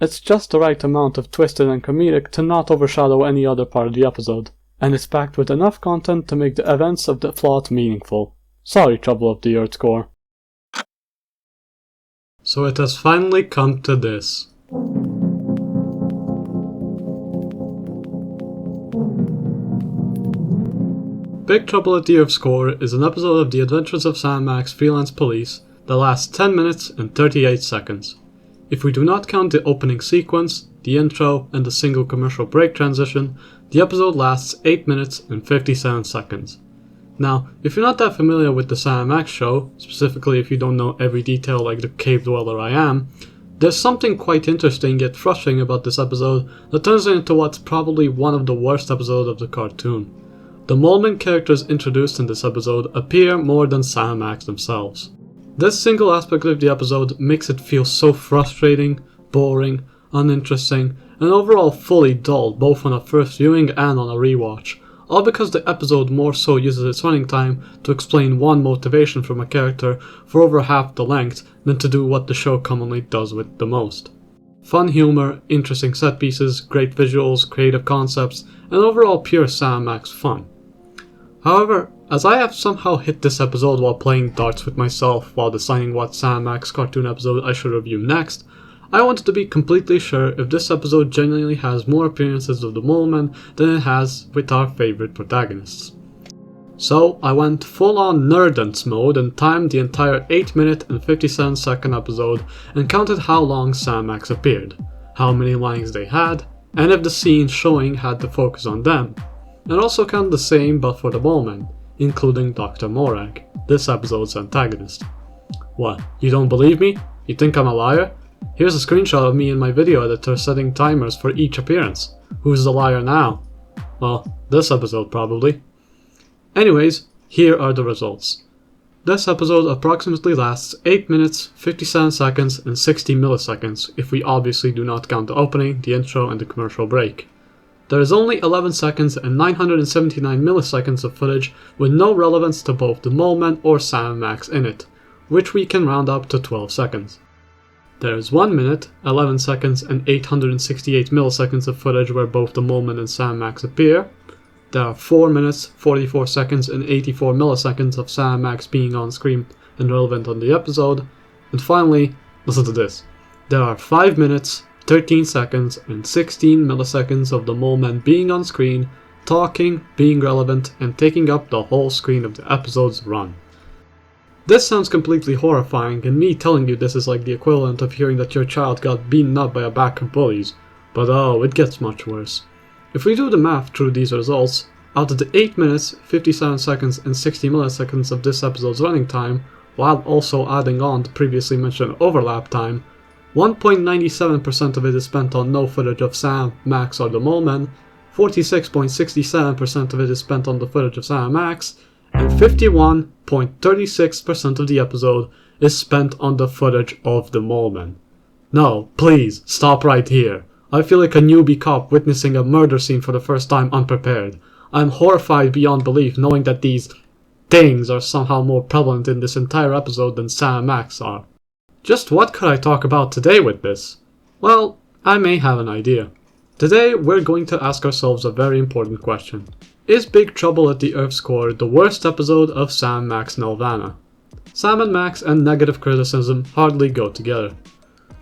It's just the right amount of twisted and comedic to not overshadow any other part of the episode, and it's packed with enough content to make the events of the plot meaningful. Sorry, Trouble of the Earth's Core. So it has finally come to this. Big Trouble at the Earth's Core is an episode of The Adventures of Sam Max Freelance Police that lasts 10 minutes and 38 seconds. If we do not count the opening sequence, the intro, and the single commercial break transition, the episode lasts 8 minutes and 57 seconds. Now, if you're not that familiar with the Sam Max show, specifically if you don't know every detail like the cave dweller I am, there's something quite interesting yet frustrating about this episode that turns it into what's probably one of the worst episodes of the cartoon. The Moleman characters introduced in this episode appear more than Sam Max themselves. This single aspect of the episode makes it feel so frustrating, boring, uninteresting, and overall fully dull both on a first viewing and on a rewatch, all because the episode more so uses its running time to explain one motivation from a character for over half the length than to do what the show commonly does with the most. Fun humor, interesting set pieces, great visuals, creative concepts, and overall pure Sam Max fun. However, as I have somehow hit this episode while playing darts with myself while deciding what Sam Max cartoon episode I should review next, I wanted to be completely sure if this episode genuinely has more appearances of the Moleman than it has with our favourite protagonists. So I went full on nerdance mode and timed the entire 8 minute and 57 second episode and counted how long Sam Max appeared, how many lines they had, and if the scene showing had the focus on them, and also counted the same but for the Moleman, including Dr. Morag, this episode's antagonist. What, you don't believe me? You think I'm a liar? Here's a screenshot of me and my video editor setting timers for each appearance. Who's the liar now? Well, this episode probably. Anyways, here are the results. This episode approximately lasts 8 minutes, 57 seconds, and 60 milliseconds if we obviously do not count the opening, the intro, and the commercial break. There is only 11 seconds and 979 milliseconds of footage with no relevance to both the Moleman or Sam Max in it, which we can round up to 12 seconds. There is 1 minute, 11 seconds, and 868 milliseconds of footage where both the Moleman and Sam Max appear. There are 4 minutes, 44 seconds, and 84 milliseconds of Sam Max being on screen and relevant on the episode. And finally, listen to this. There are 5 minutes, 13 seconds, and 16 milliseconds of the Moleman being on screen, talking, being relevant, and taking up the whole screen of the episode's run. This sounds completely horrifying, and me telling you this is like the equivalent of hearing that your child got beaten up by a pack of bullies, but oh, it gets much worse. If we do the math through these results, out of the 8 minutes, 57 seconds, and 60 milliseconds of this episode's running time, while also adding on the previously mentioned overlap time, 1.97% of it is spent on no footage of Sam, Max, or the Moleman, 46.67% of it is spent on the footage of Sam Max, and 51.36% of the episode is spent on the footage of the Moleman. No, please, stop right here. I feel like a newbie cop witnessing a murder scene for the first time unprepared. I'm horrified beyond belief knowing that these things are somehow more prevalent in this entire episode than Sam Max are. Just what could I talk about today with this? Well, I may have an idea. Today we're going to ask ourselves a very important question. Is Big Trouble at the Earth's Core the worst episode of Sam Max Nelvana? Sam and Max and negative criticism hardly go together.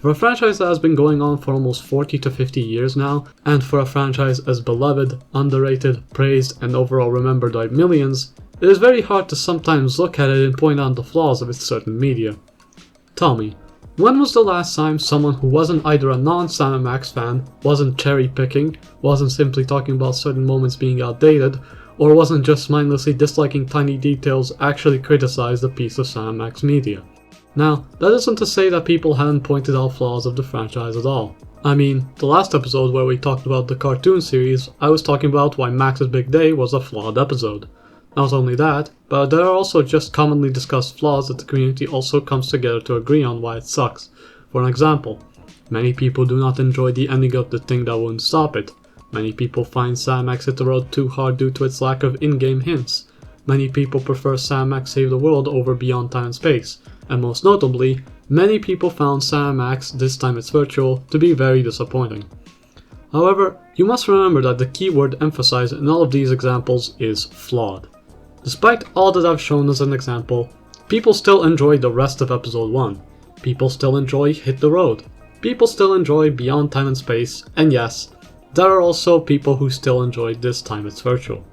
For a franchise that has been going on for almost 40 to 50 years now, and for a franchise as beloved, underrated, praised, and overall remembered by millions, it is very hard to sometimes look at it and point out the flaws of its certain media. Tell me, when was the last time someone who wasn't either a non-Sam Max fan, wasn't cherry-picking, wasn't simply talking about certain moments being outdated, or wasn't just mindlessly disliking tiny details actually criticized a piece of Sam Max media? Now, that isn't to say that people hadn't pointed out flaws of the franchise at all. I mean, the last episode where we talked about the cartoon series, I was talking about why Max's Big Day was a flawed episode. Not only that, but there are also just commonly discussed flaws that the community also comes together to agree on why it sucks. For an example, many people do not enjoy the ending of The Thing That Wouldn't Stop It. Many people find Sam Max hit the road too hard due to its lack of in-game hints. Many people prefer Sam Max Save the World over Beyond Time and Space. And most notably, many people found Sam Max, This Time It's Virtual, to be very disappointing. However, you must remember that the key word emphasized in all of these examples is flawed. Despite all that I've shown as an example, people still enjoy the rest of episode 1. People still enjoy Hit the Road. People still enjoy Beyond Time and Space, and yes, there are also people who still enjoy This Time It's Virtual.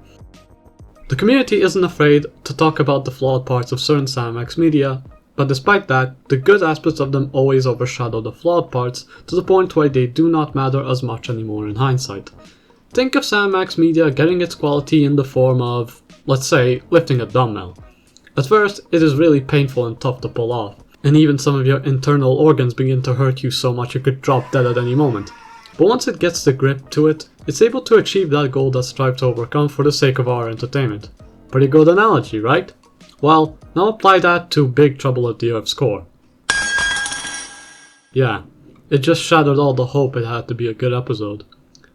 The community isn't afraid to talk about the flawed parts of certain Sam Max media, but despite that, the good aspects of them always overshadow the flawed parts to the point where they do not matter as much anymore in hindsight. Think of Sam Max media getting its quality in the form of, let's say, lifting a dumbbell. At first, it is really painful and tough to pull off, and even some of your internal organs begin to hurt you so much you could drop dead at any moment. But once it gets the grip to it, it's able to achieve that goal that strive to overcome for the sake of our entertainment. Pretty good analogy, right? Well, now apply that to Big Trouble at the Earth's Core. Yeah, it just shattered all the hope it had to be a good episode.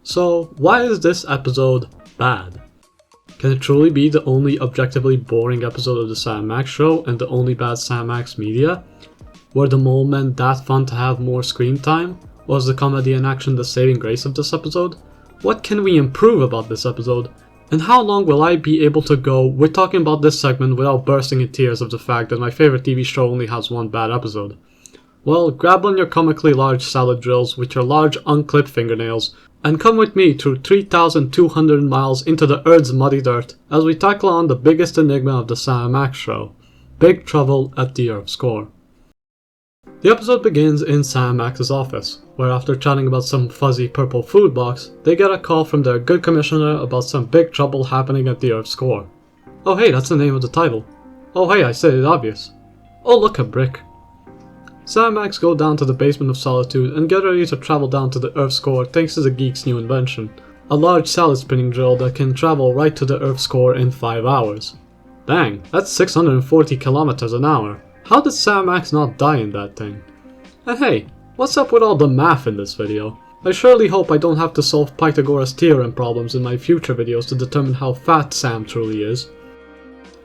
So, why is this episode bad? Can it truly be the only objectively boring episode of the Sam Max show and the only bad Sam Max media? Were the mole men that fun to have more screen time? Was the comedy and action the saving grace of this episode? What can we improve about this episode? And how long will I be able to go with talking about this segment without bursting in tears of the fact that my favorite TV show only has one bad episode? Well, grab on your comically large salad drills with your large unclipped fingernails and come with me through 3,200 miles into the Earth's muddy dirt as we tackle on the biggest enigma of the Sam Max show, Big Trouble at the Earth's Core. The episode begins in Sam Max's office, where after chatting about some fuzzy purple food box, they get a call from their good commissioner about some big trouble happening at the Earth's core. Oh hey, that's the name of the title. Oh hey, I said it obvious. Oh look, a brick. Sam Max go down to the basement of Solitude and get ready to travel down to the Earth's core thanks to the geek's new invention, a large salad spinning drill that can travel right to the Earth's core in 5 hours. Dang, that's 640 kilometers an hour. How did Sam Max not die in that thing? And hey, what's up with all the math in this video? I surely hope I don't have to solve Pythagoras theorem problems in my future videos to determine how fat Sam truly is.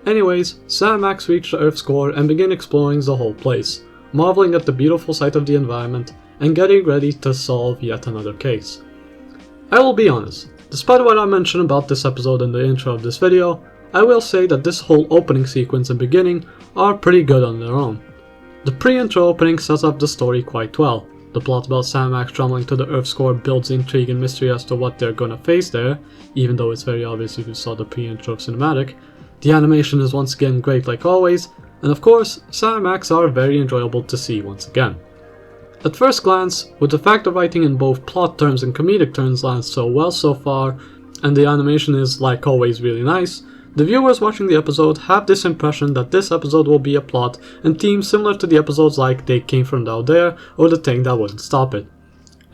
Anyways, Sam Max reach the Earth's core and begin exploring the whole place, marveling at the beautiful sight of the environment and getting ready to solve yet another case. I will be honest, despite what I mentioned about this episode in the intro of this video, I will say that this whole opening sequence and beginning are pretty good on their own. The pre-intro opening sets up the story quite well. The plot about Sam Max traveling to the Earth's core builds intrigue and mystery as to what they're gonna face there, even though it's very obvious if you saw the pre-intro cinematic. The animation is once again great like always, and of course, Sam Max are very enjoyable to see once again. At first glance, with the fact the writing in both plot terms and comedic terms lands so well so far, and the animation is like always really nice, the viewers watching the episode have this impression that this episode will be a plot and theme similar to the episodes like They Came From Down There or The Thing That Wouldn't Stop It.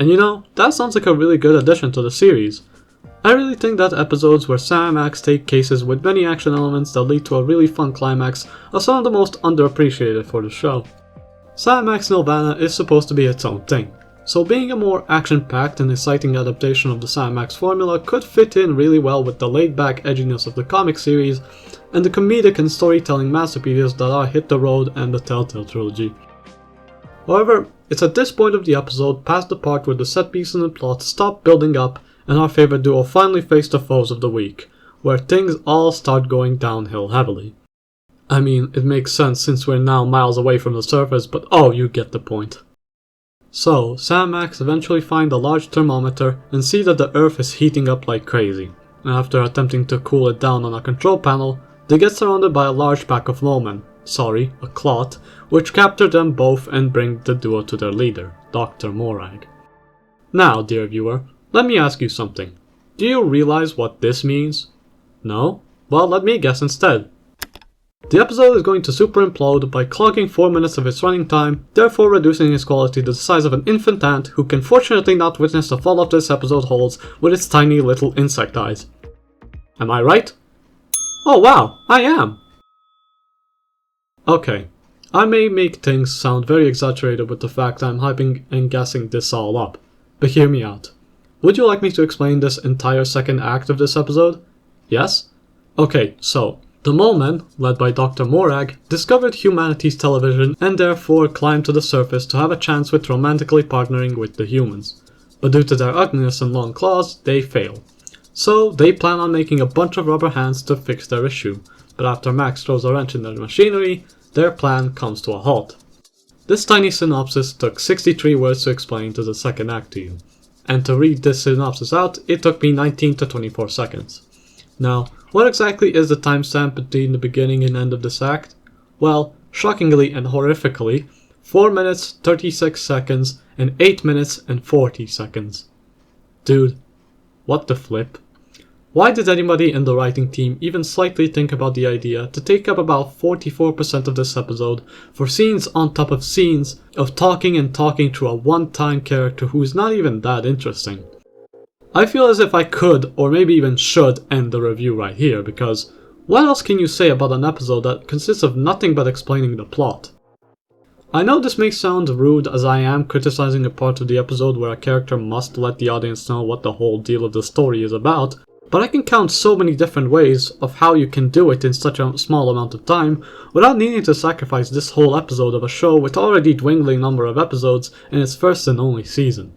And you know, that sounds like a really good addition to the series. I really think that episodes where Sam Max take cases with many action elements that lead to a really fun climax are some of the most underappreciated for the show. Sam Max Nirvana is supposed to be its own thing, so being a more action-packed and exciting adaptation of the Sam Max formula could fit in really well with the laid-back edginess of the comic series and the comedic and storytelling masterpieces that are Hit the Road and the Telltale trilogy. However, it's at this point of the episode, past the part where the set piece and the plot stop building up and our favorite duo finally face the foes of the week, where things all start going downhill heavily. I mean, it makes sense since we're now miles away from the surface, but oh, you get the point. So, Sam Max eventually find a large thermometer and see that the Earth is heating up like crazy, and after attempting to cool it down on a control panel, they get surrounded by a large pack of molemen, a clot, which capture them both and bring the duo to their leader, Dr. Morag. Now, dear viewer, let me ask you something. Do you realize what this means? No? Well, let me guess instead. The episode is going to super implode by clogging 4 minutes of its running time, therefore reducing its quality to the size of an infant ant who can fortunately not witness the fall of this episode holds with its tiny little insect eyes. Am I right? Oh wow, I am! Okay, I may make things sound very exaggerated with the fact I'm hyping and gassing this all up, but hear me out. Would you like me to explain this entire second act of this episode? Yes? Okay, so, The Mole Men, led by Dr. Morag, discovered humanity's television and therefore climbed to the surface to have a chance with romantically partnering with the humans. But due to their ugliness and long claws, they fail. So they plan on making a bunch of rubber hands to fix their issue, but after Max throws a wrench in their machinery, their plan comes to a halt. This tiny synopsis took 63 words to explain to the second act to you, and to read this synopsis out, it took me 19 to 24 seconds. Now, what exactly is the timestamp between the beginning and end of this act? Well, shockingly and horrifically, 4 minutes, 36 seconds, and 8 minutes and 40 seconds. Dude, what the flip? Why did anybody in the writing team even slightly think about the idea to take up about 44% of this episode for scenes on top of scenes of talking and talking through a one-time character who is not even that interesting? I feel as if I could, or maybe even should, end the review right here, because what else can you say about an episode that consists of nothing but explaining the plot? I know this may sound rude as I am criticizing a part of the episode where a character must let the audience know what the whole deal of the story is about, but I can count so many different ways of how you can do it in such a small amount of time without needing to sacrifice this whole episode of a show with already dwindling number of episodes in its first and only season.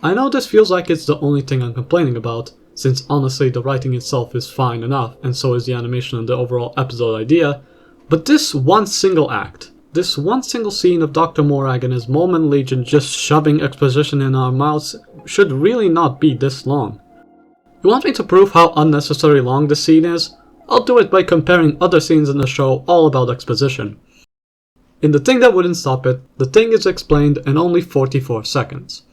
I know this feels like it's the only thing I'm complaining about, since honestly the writing itself is fine enough and so is the animation and the overall episode idea, but this one single act, this one single scene of Dr. Morag and his Mole Men Legion just shoving exposition in our mouths should really not be this long. You want me to prove how unnecessarily long this scene is? I'll do it by comparing other scenes in the show all about exposition. In The Thing That Wouldn't Stop It, the thing is explained in only 44 seconds.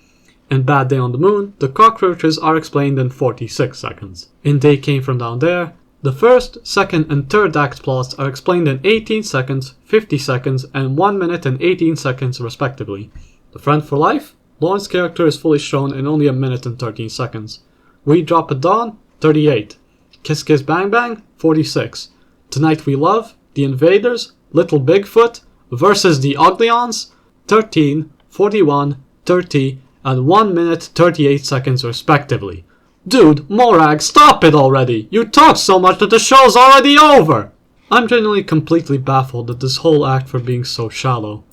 In Bad Day on the Moon, the cockroaches are explained in 46 seconds. In They Came From Down There, the first, second and third act plots are explained in 18 seconds, 50 seconds and 1 minute and 18 seconds respectively. The Friend for Life, Lauren's character is fully shown in only a minute and 13 seconds. We Drop at Dawn, 38. Kiss Kiss Bang Bang, 46. Tonight We Love, The Invaders, Little Bigfoot versus the Uglions, 13, 41, 30, and 1 minute 38 seconds respectively. Dude, Morag, stop it already! You talk so much that the show's already over! I'm genuinely completely baffled at this whole act for being so shallow.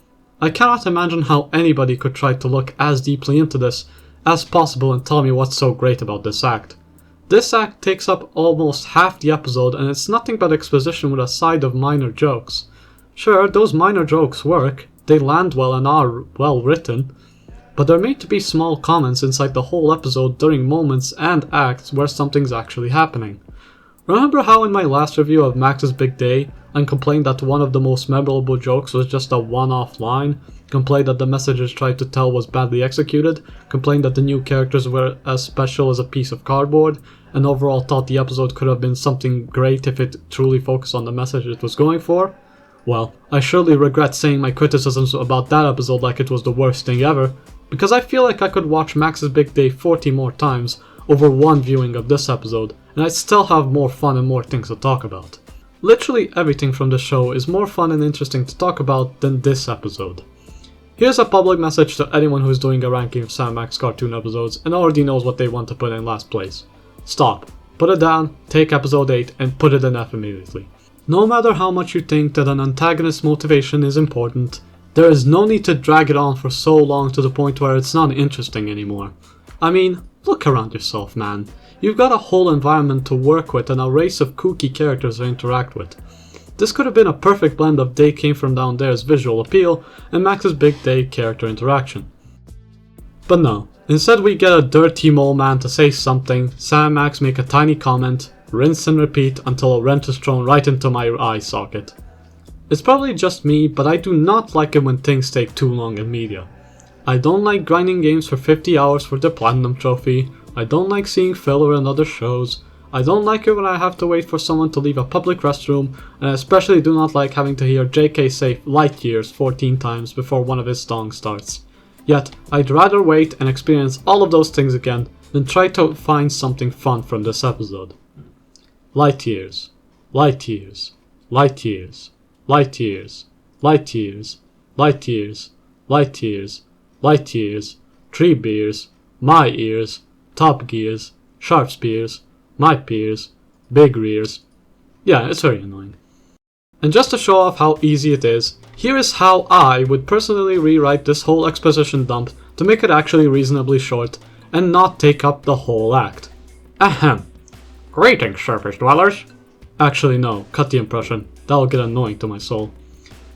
I cannot imagine how anybody could try to look as deeply into this as possible and tell me what's so great about this act. This act takes up almost half the episode and it's nothing but exposition with a side of minor jokes. Sure, those minor jokes work, they land well and are well written, but they're made to be small comments inside the whole episode during moments and acts where something's actually happening. Remember how in my last review of Max's Big Day, I complained that one of the most memorable jokes was just a one-off line, complained that the messages tried to tell was badly executed, complained that the new characters were as special as a piece of cardboard, and overall thought the episode could have been something great if it truly focused on the message it was going for? Well, I surely regret saying my criticisms about that episode like it was the worst thing ever, because I feel like I could watch Max's Big Day 40 more times over one viewing of this episode, and I'd still have more fun and more things to talk about. Literally everything from the show is more fun and interesting to talk about than this episode. Here's a public message to anyone who's doing a ranking of Sam Max cartoon episodes and already knows what they want to put in last place. Stop, put it down, take episode 8 and put it in F immediately. No matter how much you think that an antagonist's motivation is important, there is no need to drag it on for so long to the point where it's not interesting anymore. I mean, look around yourself, man. You've got a whole environment to work with and a race of kooky characters to interact with. This could have been a perfect blend of They Came From Down There's visual appeal and Max's Big Day character interaction. But no, instead we get a dirty mole man to say something, Sam Max make a tiny comment, rinse and repeat until a wrench is thrown right into my eye socket. It's probably just me, but I do not like it when things take too long in media. I don't like grinding games for 50 hours for the Platinum Trophy, I don't like seeing filler in other shows, I don't like it when I have to wait for someone to leave a public restroom, and I especially do not like having to hear JK say light years 14 times before one of his songs starts. Yet, I'd rather wait and experience all of those things again than try to find something fun from this episode. Light years, light years, light years, light years, light years, light years, light years, light years, 3 beers, my ears, top gears, sharp spears, my peers, big rears. Yeah, it's very annoying. And just to show off how easy it is, here is how I would personally rewrite this whole exposition dump to make it actually reasonably short and not take up the whole act. Ahem. Greetings, surface dwellers. Actually no, cut the impression. That'll get annoying to my soul.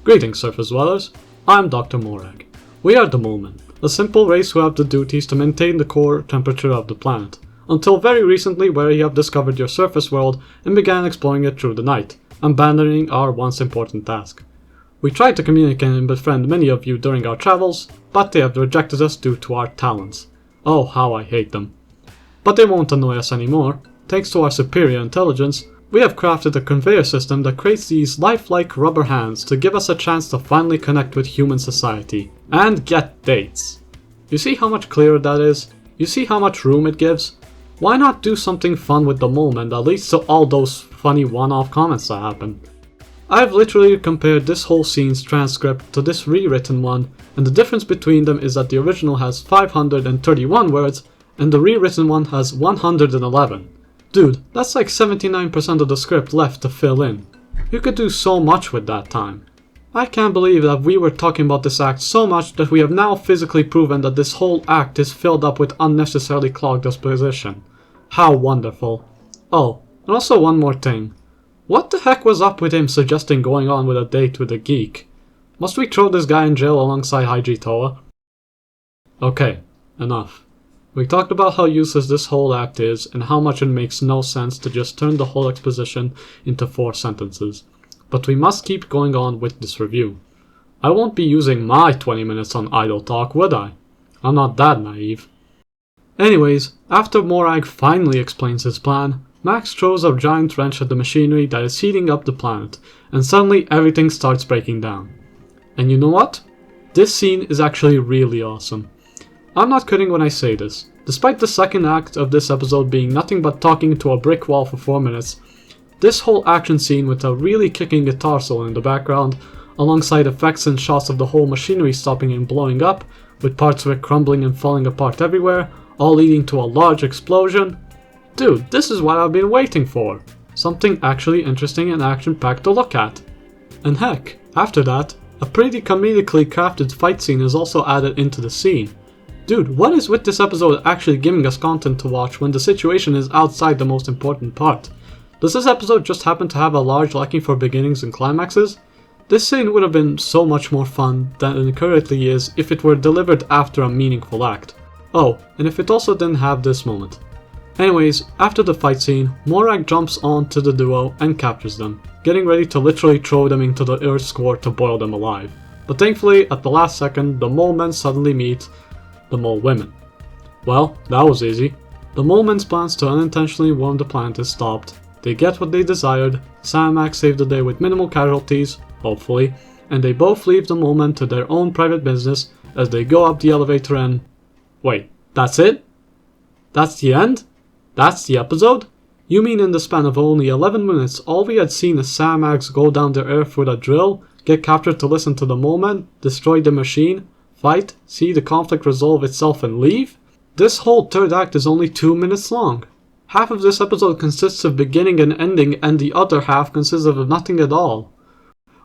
Greetings, surface dwellers. I'm Dr. Morag. We are the Molemen, a simple race who have the duties to maintain the core temperature of the planet, until very recently where you have discovered your surface world and began exploring it through the night, abandoning our once important task. We tried to communicate and befriend many of you during our travels, but they have rejected us due to our talents. Oh, how I hate them. But they won't annoy us anymore. Thanks to our superior intelligence, we have crafted a conveyor system that creates these lifelike rubber hands to give us a chance to finally connect with human society and get dates. You see how much clearer that is? You see how much room it gives? Why not do something fun with the moment that leads to all those funny one-off comments that happen? I've literally compared this whole scene's transcript to this rewritten one, and the difference between them is that the original has 531 words and the rewritten one has 111. Dude, that's like 79% of the script left to fill in. You could do so much with that time. I can't believe that we were talking about this act so much that we have now physically proven that this whole act is filled up with unnecessarily clogged exposition. How wonderful. Oh, and also one more thing. What the heck was up with him suggesting going on with a date with a geek? Must we throw this guy in jail alongside Haiji Toa? Okay, enough. We talked about how useless this whole act is and how much it makes no sense to just turn the whole exposition into 4 sentences. But we must keep going on with this review. I won't be using my 20 minutes on idle talk, would I? I'm not that naive. Anyways, after Morag finally explains his plan, Max throws a giant wrench at the machinery that is heating up the planet, and suddenly everything starts breaking down. And you know what? This scene is actually really awesome. I'm not kidding when I say this. Despite the second act of this episode being nothing but talking to a brick wall for 4 minutes, this whole action scene with a really kicking guitar solo in the background, alongside effects and shots of the whole machinery stopping and blowing up, with parts of it crumbling and falling apart everywhere, all leading to a large explosion. Dude, this is what I've been waiting for. Something actually interesting and action-packed to look at. And heck, after that, a pretty comedically crafted fight scene is also added into the scene. Dude, what is with this episode actually giving us content to watch when the situation is outside the most important part? Does this episode just happen to have a large liking for beginnings and climaxes? This scene would have been so much more fun than it currently is if it were delivered after a meaningful act. Oh, and if it also didn't have this moment. Anyways, after the fight scene, Morag jumps onto the duo and captures them, getting ready to literally throw them into the Earth's core to boil them alive. But thankfully, at the last second, the mole men suddenly meet the mole women. Well, that was easy. The mole men's plans to unintentionally warm the planet is stopped. They get what they desired, Sam Max saved the day with minimal casualties, hopefully, and they both leave the mole men to their own private business as they go up the elevator and... Wait, that's it? That's the end? That's the episode? You mean in the span of only 11 minutes all we had seen is Sam Max go down to Earth with a drill, get captured to listen to the mole men, destroy the machine, fight, see the conflict resolve itself and leave? This whole third act is only 2 minutes long. Half of this episode consists of beginning and ending and the other half consists of nothing at all.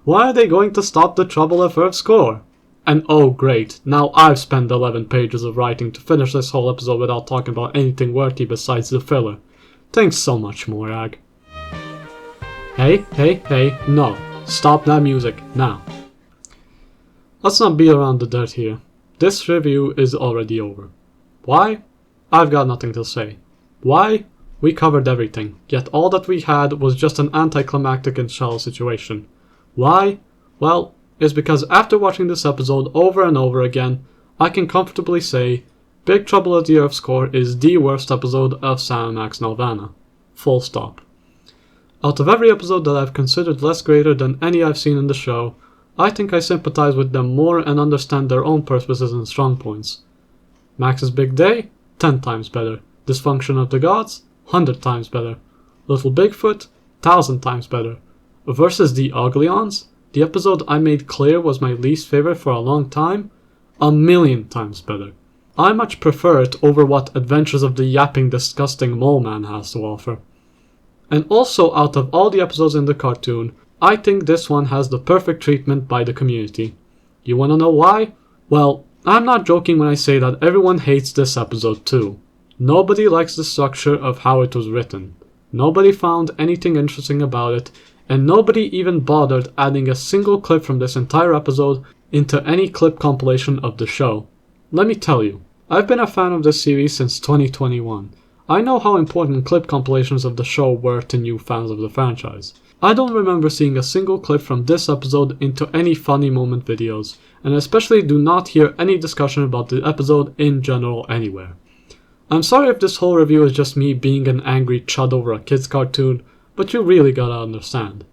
Why are they going to stop the trouble of Earth's core? And oh great, now I've spent 11 pages of writing to finish this whole episode without talking about anything worthy besides the filler. Thanks so much, Morag. Hey, no. Stop that music, now. Let's not beat around the dirt here. This review is already over. Why? I've got nothing to say. Why? We covered everything, yet all that we had was just an anticlimactic and shallow situation. Why? Well, it's because after watching this episode over and over again, I can comfortably say Big Trouble at the Earth's Core is the worst episode of Sam Max Nelvana. Full stop. Out of every episode that I've considered less greater than any I've seen in the show, I think I sympathize with them more and understand their own purposes and strong points. Max's Big Day? 10 times better. Dysfunction of the Gods? 100 times better. Little Bigfoot? 1,000 times better. Versus the Uglions? The episode I made clear was my least favorite for a long time? 1,000,000 times better. I much prefer it over what Adventures of the Yapping Disgusting Mole Man has to offer. And also, out of all the episodes in the cartoon, I think this one has the perfect treatment by the community. You wanna know why? Well, I'm not joking when I say that everyone hates this episode too. Nobody likes the structure of how it was written. Nobody found anything interesting about it, and nobody even bothered adding a single clip from this entire episode into any clip compilation of the show. Let me tell you, I've been a fan of this series since 2021. I know how important clip compilations of the show were to new fans of the franchise. I don't remember seeing a single clip from this episode into any funny moment videos, and especially do not hear any discussion about the episode in general anywhere. I'm sorry if this whole review is just me being an angry chud over a kid's cartoon, but you really gotta understand.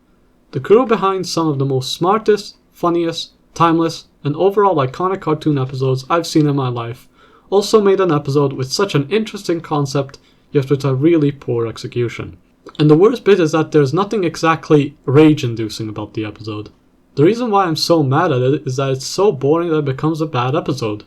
The crew behind some of the most smartest, funniest, timeless, and overall iconic cartoon episodes I've seen in my life also made an episode with such an interesting concept, yet with a really poor execution. And the worst bit is that there's nothing exactly rage-inducing about the episode. The reason why I'm so mad at it is that it's so boring that it becomes a bad episode.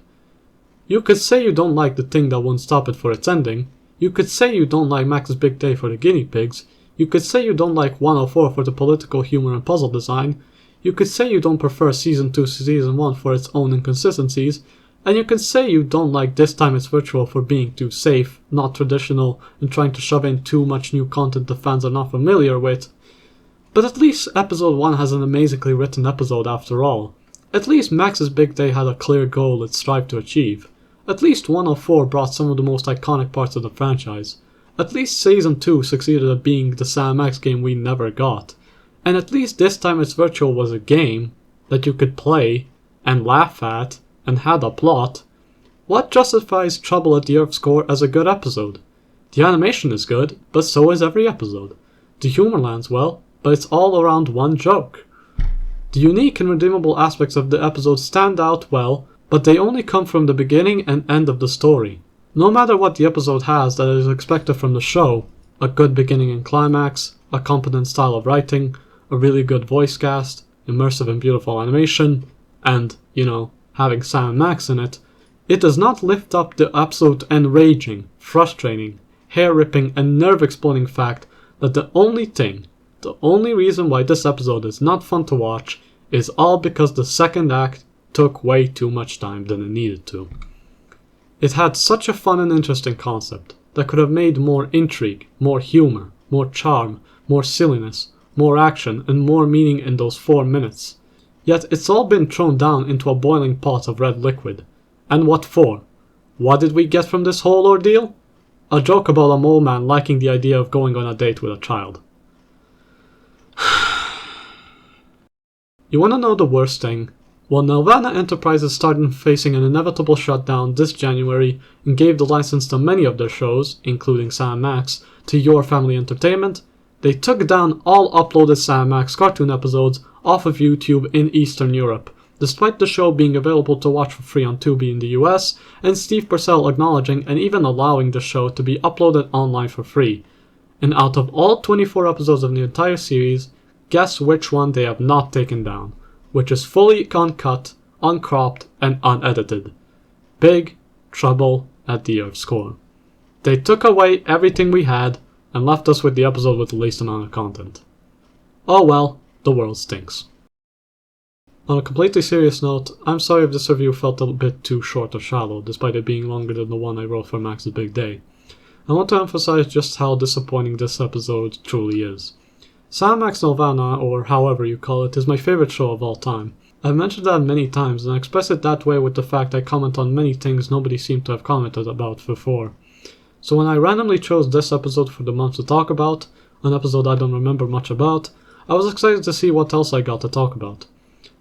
You could say you don't like the thing that won't stop it for its ending. You could say you don't like Max's big day for the guinea pigs. You could say you don't like 104 for the political humor and puzzle design. You could say you don't prefer Season 2 to Season 1 for its own inconsistencies. And you could say you don't like This Time It's Virtual for being too safe, not traditional, and trying to shove in too much new content the fans are not familiar with. But at least Episode 1 has an amazingly written episode after all. At least Max's big day had a clear goal it strived to achieve. At least 104 brought some of the most iconic parts of the franchise. At least Season 2 succeeded at being the Sam Max game we never got. And at least This Time It's Virtual was a game that you could play and laugh at and had a plot. What justifies Trouble at the Earth Score as a good episode? The animation is good, but so is every episode. The humor lands well, but it's all around one joke. The unique and redeemable aspects of the episode stand out well, but they only come from the beginning and end of the story. No matter what the episode has that is expected from the show, a good beginning and climax, a competent style of writing, a really good voice cast, immersive and beautiful animation, and, having Sam Max in it, it does not lift up the absolute enraging, frustrating, hair-ripping and nerve-exploding fact that the only reason why this episode is not fun to watch is all because the second act took way too much time than it needed to. It had such a fun and interesting concept that could have made more intrigue, more humor, more charm, more silliness, more action, and more meaning in those 4 minutes. Yet it's all been thrown down into a boiling pot of red liquid. And what for? What did we get from this whole ordeal? A joke about a mole man liking the idea of going on a date with a child. You wanna know the worst thing? Well, Nelvana Enterprises started facing an inevitable shutdown this January and gave the license to many of their shows, including Sam Max, to Your Family Entertainment. They took down all uploaded Sam Max cartoon episodes off of YouTube in Eastern Europe, despite the show being available to watch for free on Tubi in the US, and Steve Purcell acknowledging and even allowing the show to be uploaded online for free. And out of all 24 episodes of the entire series, guess which one they have not taken down, which is fully uncut, uncropped, and unedited. Big Trouble at the Earth Score. They took away everything we had and left us with the episode with the least amount of content. Oh well, the world stinks. On a completely serious note, I'm sorry if this review felt a bit too short or shallow, despite it being longer than the one I wrote for Max's Big Day. I want to emphasize just how disappointing this episode truly is. Sam Max Nelvana, or however you call it, is my favorite show of all time. I've mentioned that many times, and I express it that way with the fact I comment on many things nobody seemed to have commented about before. So when I randomly chose this episode for the month to talk about, an episode I don't remember much about, I was excited to see what else I got to talk about.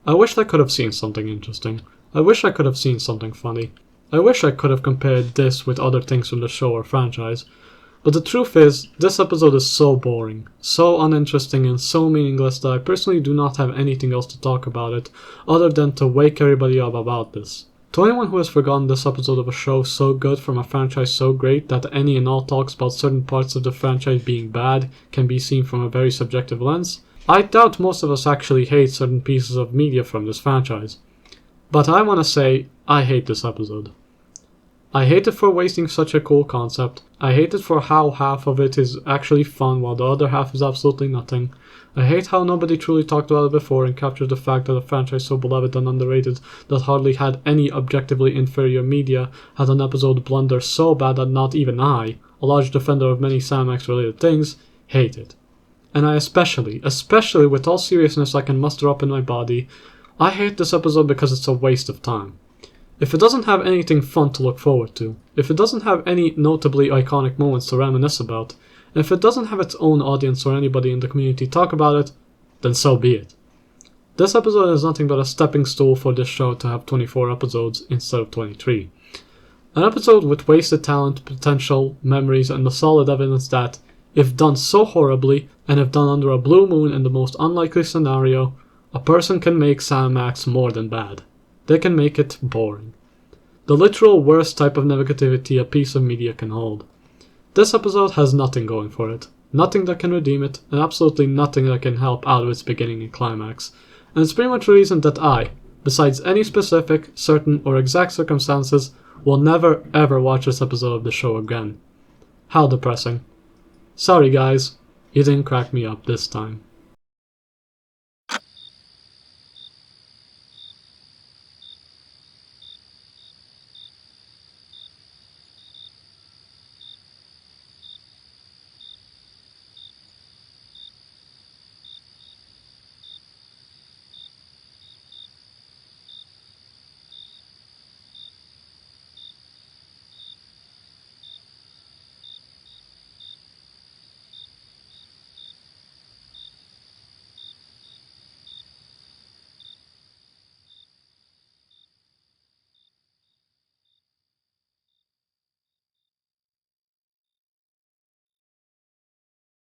I wished I could have seen something interesting. I wish I could have seen something funny. I wish I could have compared this with other things from the show or franchise. But the truth is, this episode is so boring, so uninteresting and so meaningless that I personally do not have anything else to talk about it other than to wake everybody up about this. To anyone who has forgotten this episode of a show so good from a franchise so great that any and all talks about certain parts of the franchise being bad can be seen from a very subjective lens, I doubt most of us actually hate certain pieces of media from this franchise. But I want to say, I hate this episode. I hate it for wasting such a cool concept. I hate it for how half of it is actually fun while the other half is absolutely nothing. I hate how nobody truly talked about it before and captured the fact that a franchise so beloved and underrated that hardly had any objectively inferior media had an episode blunder so bad that not even I, a large defender of many Sam Max related things, hate it. And I especially with all seriousness I can muster up in my body, I hate this episode because it's a waste of time. If it doesn't have anything fun to look forward to, if it doesn't have any notably iconic moments to reminisce about, and if it doesn't have its own audience or anybody in the community talk about it, then so be it. This episode is nothing but a stepping stool for this show to have 24 episodes instead of 23. An episode with wasted talent, potential, memories, and the solid evidence that, if done so horribly, and if done under a blue moon in the most unlikely scenario, a person can make Sam Max more than bad. They can make it boring. The literal worst type of negativity a piece of media can hold. This episode has nothing going for it, nothing that can redeem it, and absolutely nothing that can help out of its beginning and climax. And it's pretty much the reason that I, besides any specific, certain, or exact circumstances, will never ever watch this episode of the show again. How depressing. Sorry guys, you didn't crack me up this time.